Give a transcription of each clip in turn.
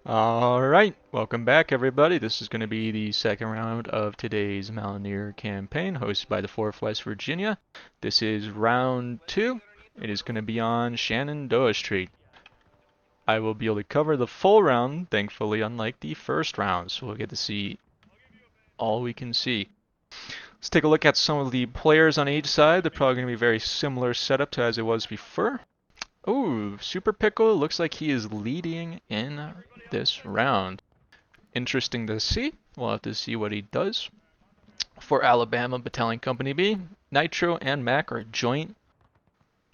Alright, welcome back everybody. This is going to be the second round of today's Mountaineer campaign hosted by the 4th West Virginia. This is round 2. It is going to be on Shenandoah Street. I will be able to cover the full round, thankfully, unlike the first round, so we'll get to see all we can see. Let's take a look at some of the players on each side. They're probably going to be very similar setup to as it was before. Oh, Super Pickle looks like he is leading in this round. Interesting to see. We'll have to see what he does. For Alabama Battalion Company B, Nitro and Mac are joint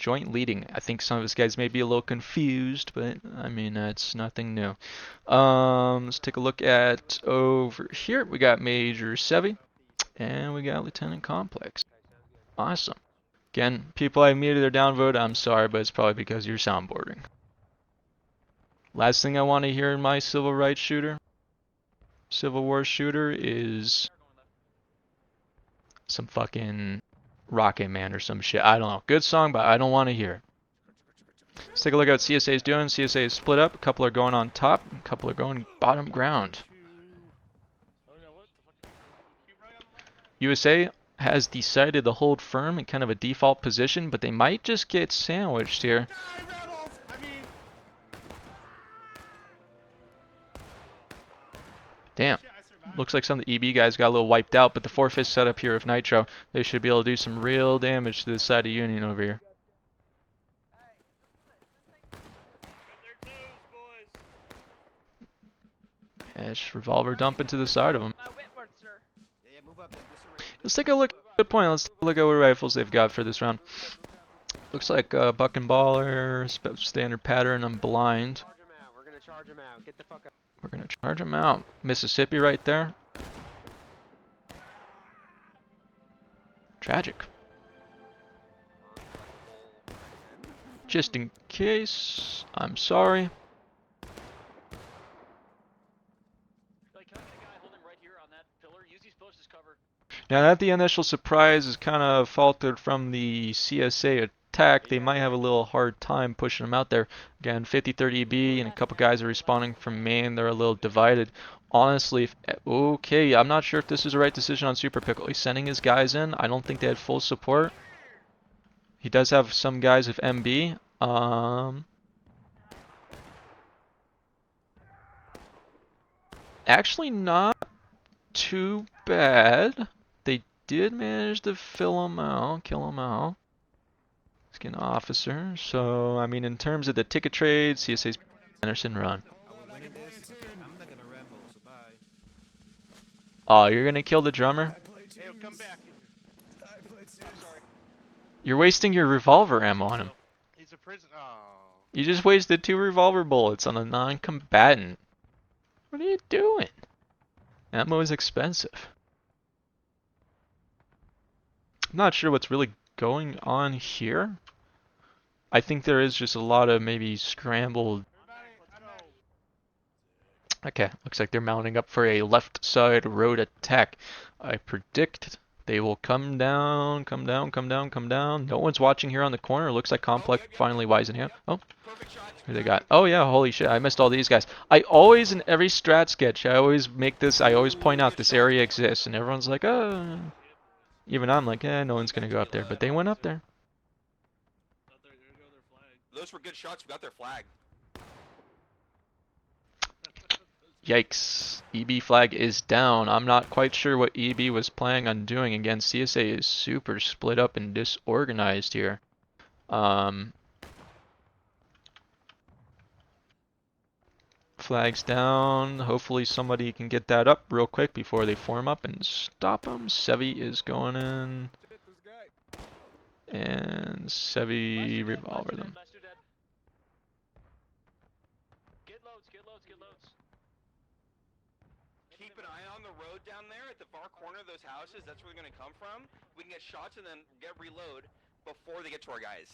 leading. I think some of his guys may be a little confused, but I mean that's nothing new. Let's take a look at over here. We got Major Sevi and we got Lieutenant Complex. Awesome. Again, people I muted their downvote, I'm sorry, but it's probably because you're soundboarding. Last thing I want to hear in my civil rights shooter, Civil War shooter, is some fucking Rocket Man or some shit. I don't know. Good song, but I don't want to hear it. Let's take a look at what CSA is doing. CSA is split up. A couple are going on top, a couple are going bottom ground. USA has decided to hold firm in kind of a default position, but they might just get sandwiched here. Damn. Looks like some of the EB guys got a little wiped out, but the 4-5 setup here of Nitro, they should be able to do some real damage to this side of Union over here. Ash revolver dump into the side of them. Let's take a look. Good point. Let's take a look at what rifles they've got for this round. Looks like Buck and Baller, standard pattern. I'm blind. We're gonna charge him out. Get the fuck up. We're gonna charge him out. Mississippi right there. Tragic. Just in case, I'm sorry. Now that the initial surprise is kind of faltered from the CSA attack, they might have a little hard time pushing them out there. Again, 50-30 EB and a couple guys are respawning from main. They're a little divided. Honestly, okay, I'm not sure if this is the right decision on Super Pickle. He's sending his guys in. I don't think they had full support. He does have some guys of MB. Actually not too bad. They did manage to kill him out. Let's get an officer. So, I mean, in terms of the ticket trade, CSA's Anderson run. Oh, you're gonna kill the drummer? You're wasting your revolver ammo on him. He's a prisoner. Oh. You just wasted 2 revolver bullets on a non-combatant. What are you doing? Ammo is expensive. I'm not sure what's really going on here. I think there is just a lot of maybe scrambled. Okay, looks like they're mounting up for a left side road attack. I predict they will come down. No one's watching here on the corner. Looks like Complex finally wising up. Oh, who they got? Oh yeah, holy shit, I missed all these guys. I always, in every strat sketch, I always point out this area exists, and everyone's like, oh. Even I'm like, no one's gonna go up there, but they went up there. Those were good shots. We got their flag. Yikes. EB flag is down. I'm not quite sure what EB was planning on doing. Again, CSA is super split up and disorganized here. Flags down. Hopefully somebody can get that up real quick before they form up and stop them. Sevi is going in. And Sevi revolver them. Keep an eye on the road down there at the far corner of those houses. That's where they're going to come from. We can get shots and then get reload before they get to our guys.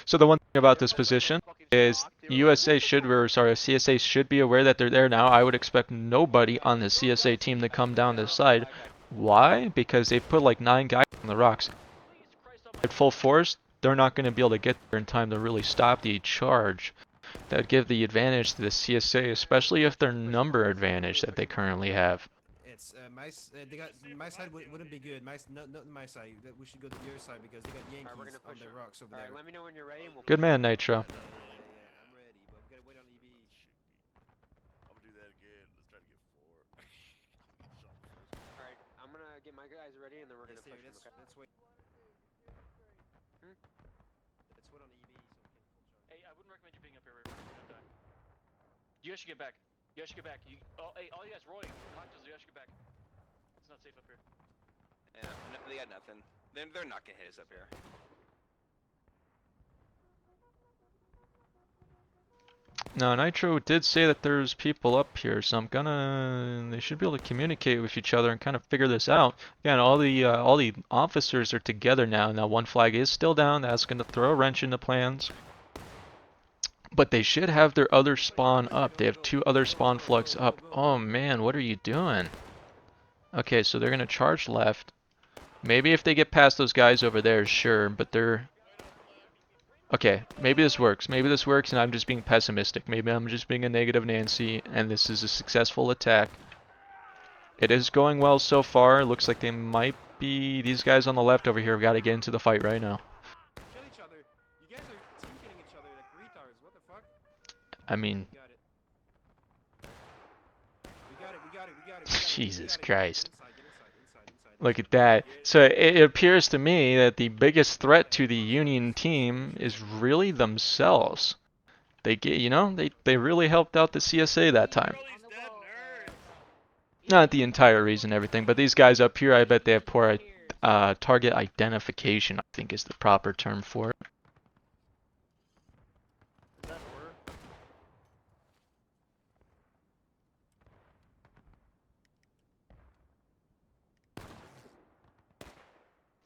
So the one thing about this position is CSA should be aware that they're there now. I would expect nobody on the CSA team to come down this side. Why? Because they put like 9 guys on the rocks. At full force, they're not going to be able to get there in time to really stop the charge. That would give the advantage to the CSA, especially if their number advantage that they currently have. It's my side wouldn't be good. Not my side. We should go to your side because they got Yankees Alright, we're gonna on push the her. rocks over Alright, there. let me know when you're ready and we'll Good push man, her. Nitro. Yeah, I'm ready, but we gotta wait on EB. I'm gonna do that again. Let's try to get 4. Alright, I'm gonna get my guys ready and then we're gonna Yes, push them, okay? let's wait. Hmm? Let's wait on EB so we can full charge. Hey, I wouldn't recommend you being up here right now. You guys should get back. You guys should get back. Hey, all you guys, Roy, Cocktails, you guys should get back. It's not safe up here. Yeah, no, they got nothing. They're not gonna hit us up here. No, Nitro did say that there's people up here, so they should be able to communicate with each other and kind of figure this out. Again, all the officers are together now. Now one flag is still down. That's going to throw a wrench into plans. But they should have their other spawn up. They have 2 other spawn flags up. Oh man, what are you doing? Okay, so they're going to charge left. Maybe if they get past those guys over there, sure, but they're... Okay, maybe this works. Maybe this works and I'm just being pessimistic. Maybe I'm just being a negative Nancy and this is a successful attack. It is going well so far. Looks like they might be... These guys on the left over here have got to get into the fight right now. Kill each other. You guys are team killing each other like retards. What the fuck? I mean, We got it. We got it. Jesus Christ. Get inside. Look at that. So it appears to me that the biggest threat to the Union team is really themselves. They really helped out the CSA that time. Not the entire reason, everything, but these guys up here, I bet they have poor target identification, I think is the proper term for it.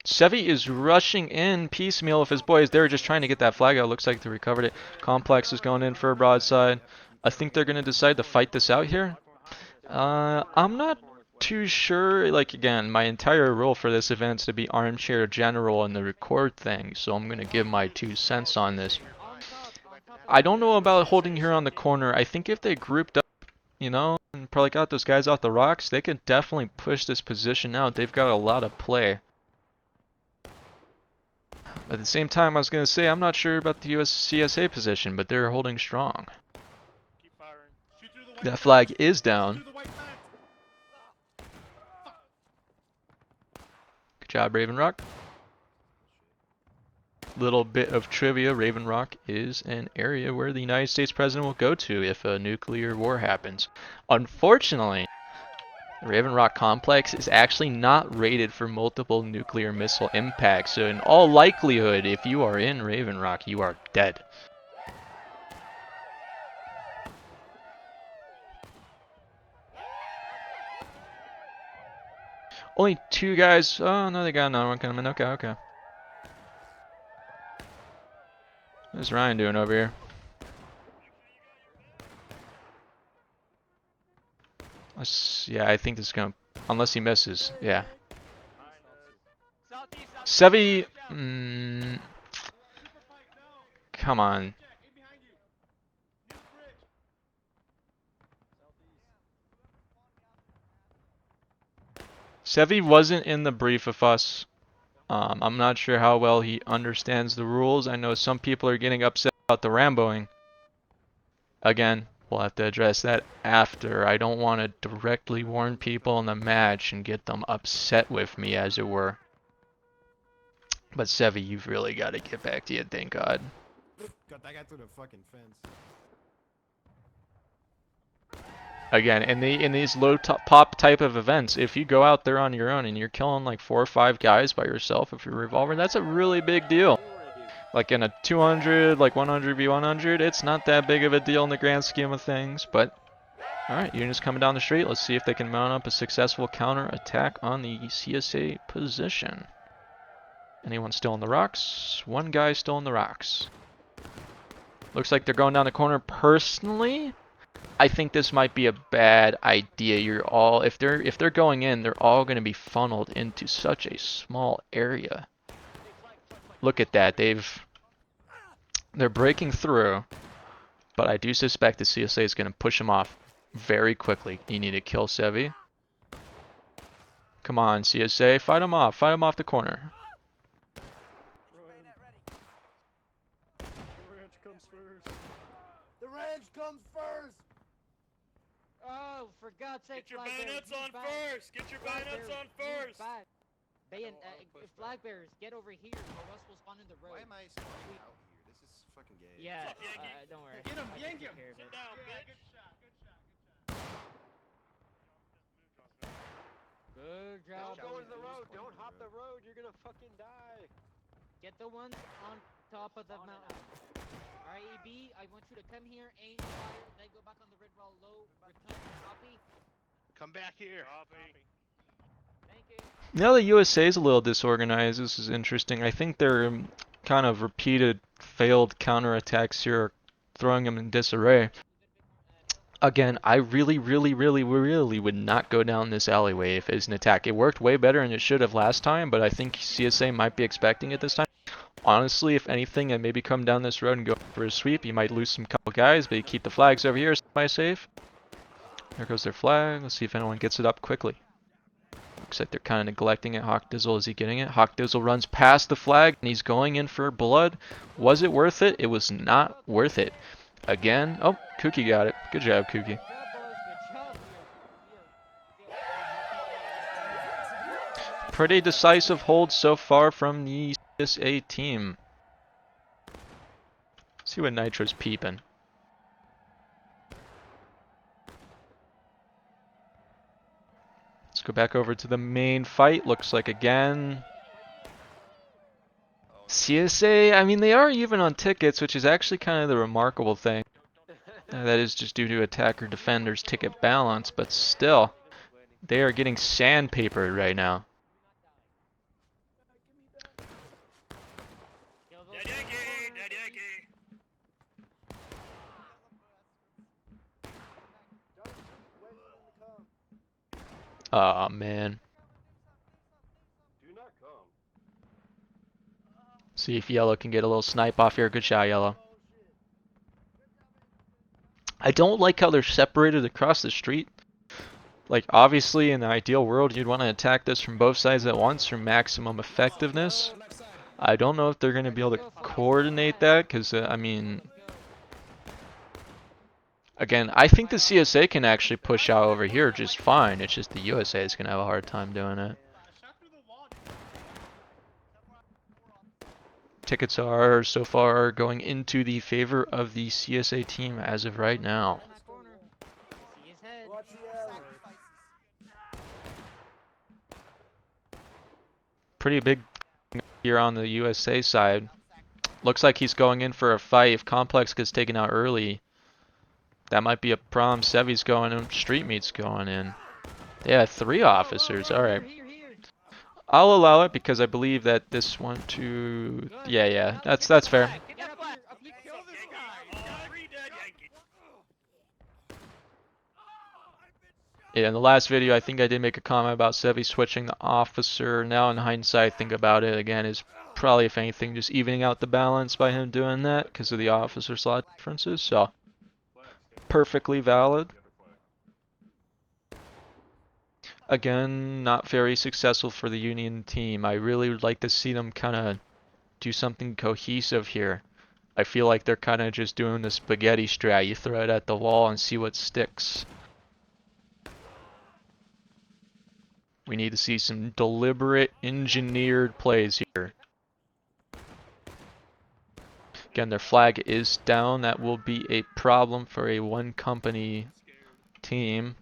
Sevi is rushing in piecemeal with his boys. They were just trying to get that flag out. Looks like they recovered it. Complex is going in for a broadside. I think they're going to decide to fight this out here. I'm not too sure. Like, again, my entire rule for this event is to be armchair general and the record thing, so I'm going to give my 2 cents on this. I don't know about holding here on the corner. I think if they grouped up, and probably got those guys off the rocks, they could definitely push this position out. They've got a lot of play. At the same time, I was going to say, I'm not sure about the US CSA position, but they're holding strong. That flag is down. Good job, Raven Rock. Little bit of trivia, Raven Rock is an area where the United States President will go to if a nuclear war happens. Unfortunately, the Raven Rock complex is actually not rated for multiple nuclear missile impacts, so in all likelihood, if you are in Raven Rock, you are dead. Only 2 guys. Oh, no, they got another one coming. Okay. What's Ryan doing over here? Yeah, I think this is gonna... Unless he misses. Yeah. Sevi... come on. Sevi wasn't in the brief with us. I'm not sure how well he understands the rules. I know some people are getting upset about the Ramboing. Again, we'll have to address that after. I don't want to directly warn people in the match and get them upset with me, as it were. But Sevi, you've really got to get back to you, thank God. Got that guy through the fucking fence. Again, in these low pop type of events, if you go out there on your own and you're killing like 4 or 5 guys by yourself with your revolver, that's a really big deal. Like in a 200, like 100v100, it's not that big of a deal in the grand scheme of things, but alright, units coming down the street. Let's see if they can mount up a successful counter attack on the CSA position. Anyone still in the rocks? 1 guy still in the rocks. Looks like they're going down the corner. Personally, I think this might be a bad idea. If they're going in, they're all going to be funneled into such a small area. Look at that. They're breaking through, but I do suspect the CSA is going to push him off very quickly. You need to kill Sevi. Come on, CSA, fight him off the corner. The ranch comes first. Oh, for God's sake, Get your flag bayonets bearers, on move back. first. Get your Flag bayonets bearers, on move first. back. Flag push back. bearers, get over here, or else we'll spawn in the road. Why am I spawning out here? This is fucking gay. Yeah, What's up, Yankee? don't worry. Get him, I can yank take him. care of Sit it. down, bitch. Good job. Don't go boys. in the road. Don't hop the road. You're gonna fucking die. Get the ones on top of the mountain. Alright, AB, I want you to come here, aim, fire, then go back on the red wall low, return, copy. Come back here. Thank you. Now the USA is a little disorganized. This is interesting. I think their kind of repeated failed counterattacks here are throwing them in disarray. Again, I really would not go down this alleyway if it's an attack. It worked way better than it should have last time, but I think CSA might be expecting it this time. Honestly, if anything, and maybe come down this road and go for a sweep, you might lose some couple guys, but you keep the flags over here, semi-safe. There goes their flag. Let's see if anyone gets it up quickly. Looks like they're kind of neglecting it. Hawk Dizzle, is he getting it? Hawk Dizzle runs past the flag, and he's going in for blood. Was it worth it? It was not worth it. Again, oh, Kookie got it. Good job, Kookie. Good job, boys. Good job. Pretty decisive hold so far from the CSA team. See what Nitro's peeping. Let's go back over to the main fight. Looks like again CSA, I mean, they are even on tickets, which is actually kind of the remarkable thing. That is just due to attacker defender's ticket balance, but still, they are getting sandpapered right now. Dead Yankee. Dead Yankee. Aw, man. Do not come. See if Yellow can get a little snipe off here. Good shot, Yellow. I don't like how they're separated across the street. Like, obviously, in the ideal world, you'd want to attack this from both sides at once for maximum effectiveness. I don't know if they're going to be able to coordinate that, because, I mean... Again, I think the CSA can actually push out over here just fine. It's just the USA is going to have a hard time doing it. Tickets are so far going into the favor of the CSA team as of right now. In that corner. See his head. Pretty big here on the USA side. Looks like he's going in for a fight. If Complex gets taken out early, that might be a problem. Sevi's going in, Street Meat's going in. Yeah, 3 officers. Alright. Here. I'll allow it because I believe that this one, two... Yeah, that's fair. Get up here. Up here. Kill this guy. 3 dead Yankee. Yeah, in the last video, I think I did make a comment about Sevi switching the officer. Now, in hindsight, think about it again is probably, if anything, just evening out the balance by him doing that because of the officer slot differences. So, perfectly valid. Again, not very successful for the Union team. I really would like to see them kind of do something cohesive here. I feel like they're kind of just doing the spaghetti strat. You throw it at the wall and see what sticks. We need to see some deliberate, engineered plays here. Again, their flag is down. That will be a problem for a one company team.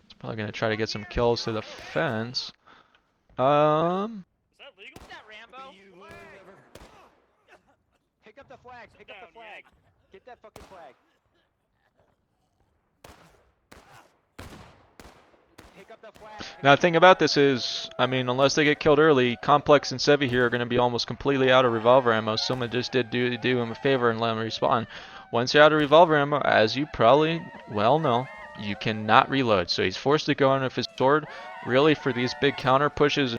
It's probably going to try to get some kills to the fence. Is that legal? What's that, Rambo? Pick up the flag. Pick up the flag. Get that fucking flag. Pick up the flag. Now, the thing about this is, I mean, unless they get killed early, Complex and Sevi here are going to be almost completely out of revolver ammo. Someone just did do him a favor and let him respawn. Once you're out of revolver ammo, as you probably well know, you cannot reload. So he's forced to go in with his sword. Really, for these big counter pushes,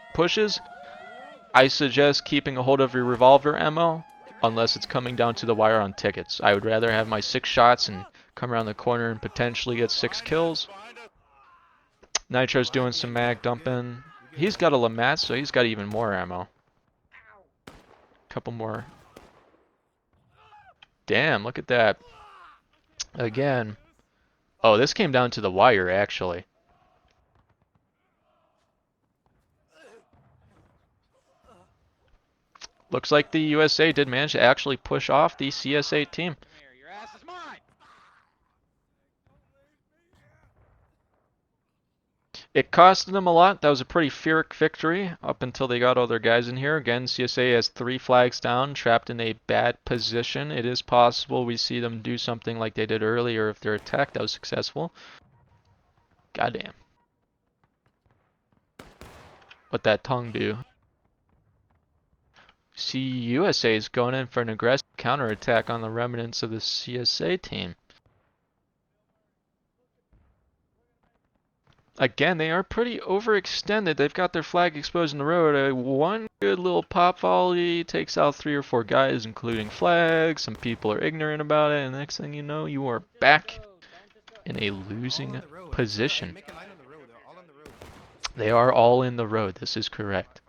I suggest keeping a hold of your revolver ammo unless it's coming down to the wire on tickets. I would rather have my 6 shots and come around the corner and potentially get 6 kills. Nitro's doing some mag dumping. He's got a Lamat, so he's got even more ammo. Couple more. Damn, look at that. Again. Oh, this came down to the wire, actually. Looks like the USA did manage to actually push off the CSA team. Come here, your ass is mine. It costed them a lot. That was a pretty Pyrrhic victory up until they got all their guys in here. Again, CSA has 3 flags down, trapped in a bad position. It is possible we see them do something like they did earlier if their attack that was successful. Goddamn. What that tongue do? See, USA is going in for an aggressive counterattack on the remnants of the CSA team. Again, they are pretty overextended. They've got their flag exposed in the road. One good little pop volley takes out 3 or 4 guys, including flags. Some people are ignorant about it, and next thing you know, you are back in a losing position. Make a line on the road. They're all on the road. They are all in the road. This is correct.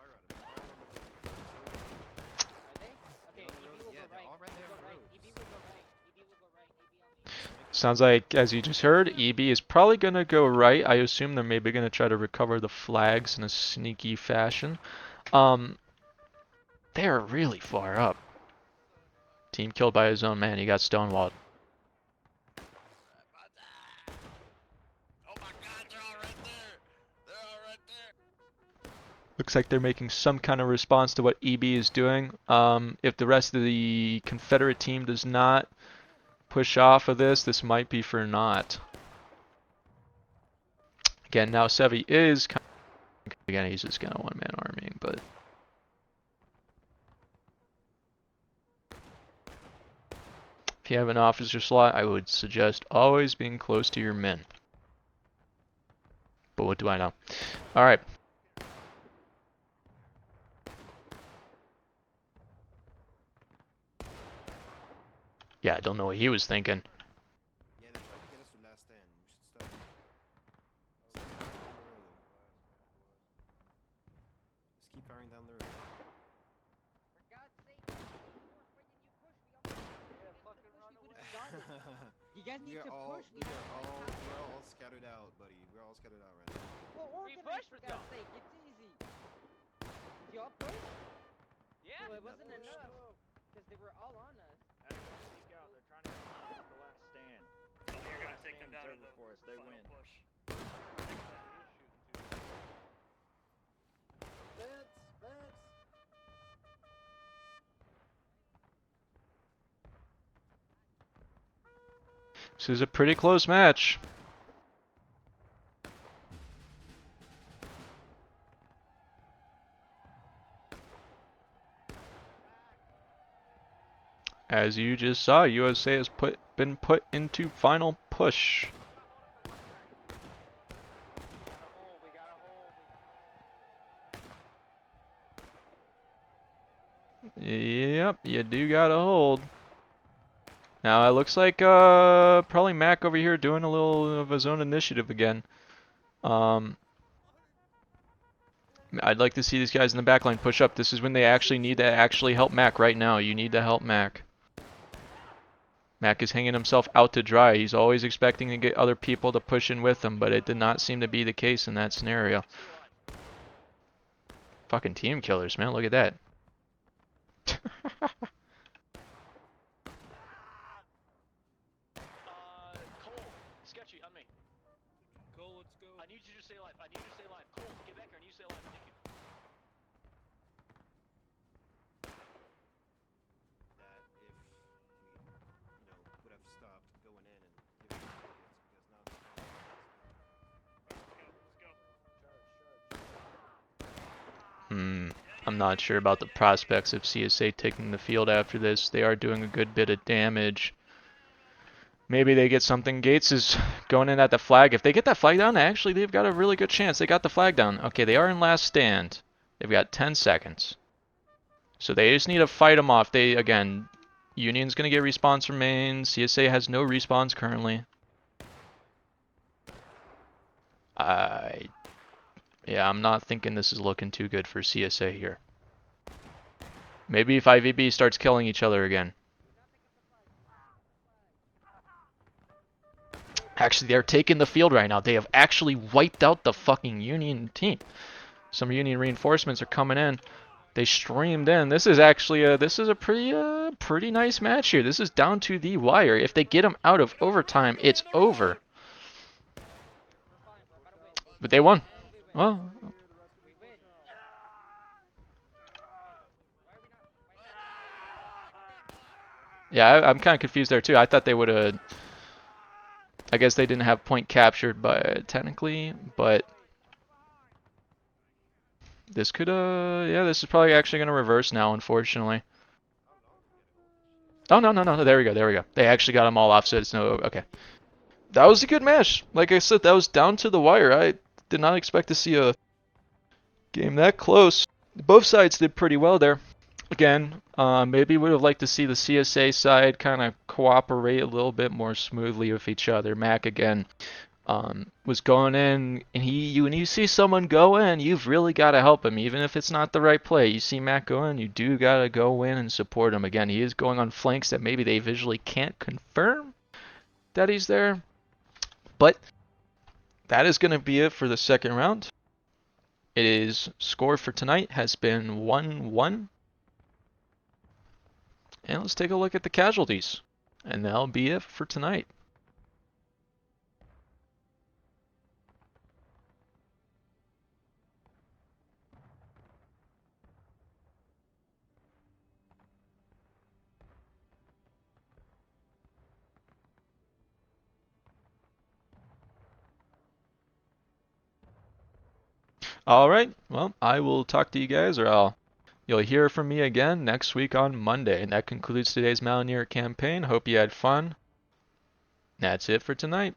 Sounds like, as you just heard, EB is probably going to go right. I assume they're maybe going to try to recover the flags in a sneaky fashion. They are really far up. Team killed by his own man. He got stonewalled. Oh my god, they're all right there. They're all right there. Looks like they're making some kind of response to what EB is doing. If the rest of the Confederate team does not push off of this, this might be for naught. Again, now Sevi is kind of, again, he's just kind of one-man arming, but if you have an officer slot, I would suggest always being close to your men. But what do I know? Alright. Yeah, I don't know what he was thinking. Yeah, they tried to get us to last stand. We should stop. Just keep firing down the road. For God's sake, you guys need We are to all push. We we're all scattered out, buddy. We're all scattered out right now. Well, organize for God's sake. It's easy. Y'all push? Yeah. Well, it wasn't enough because they were all on us. They're trying to get the last stand. You're gonna take them down to the for us. They final win. push. This is a pretty close match. As you just saw, USA has been put into final push. Yep, you do got a hold. Now it looks like probably Mac over here doing a little of his own initiative again. I'd like to see these guys in the backline push up. This is when they actually need to actually help Mac right now. You need to help Mac. Mac is hanging himself out to dry. He's always expecting to get other people to push in with him, but it did not seem to be the case in that scenario. Fucking team killers, man. Look at that. Cole, sketchy on me. Cole, let's go. I need you to stay alive. I need you to stay alive. Cole, get back here. I need you to stay alive. Thank you. That if we, would have stopped going in and giving it because now Let's go. I'm not sure about the prospects of CSA taking the field after this. They are doing a good bit of damage. Maybe they get something. Gates is going in at the flag. If they get that flag down, actually they've got a really good chance. They got the flag down. Okay, they are in last stand. They've got 10 seconds. So they just need to fight them off. Again, Union's going to get respawns from main. CSA has no respawns currently. Yeah, I'm not thinking this is looking too good for CSA here. Maybe if IVB starts killing each other again. Actually, they're taking the field right now. They have actually wiped out the fucking Union team. Some Union reinforcements are coming in. They streamed in. This is actually a pretty nice match here. This is down to the wire. If they get them out of overtime, it's over. But they won. And we win. Well, We win. yeah, I'm kind of confused there too. I thought they would have. I guess they didn't have point captured, but technically, but this could yeah, this is probably actually gonna reverse now, unfortunately. Oh no, there we go. They actually got them all off, so it's no okay. That was a good match. Like I said, that was down to the wire. I did not expect to see a game that close. Both sides did pretty well there. Again, maybe would have liked to see the CSA side kind of cooperate a little bit more smoothly with each other. Mac again was going in, and when you see someone go in, you've really got to help him, even if it's not the right play. You see Mac go in, you do got to go in and support him. Again, he is going on flanks that maybe they visually can't confirm that he's there, but that is going to be it for the second round. It is score for tonight has been 1-1. And let's take a look at the casualties. And that'll be it for tonight. Alright, well, I will talk to you guys, or you'll hear from me again next week on Monday. And that concludes today's Mountaineer campaign. Hope you had fun. That's it for tonight.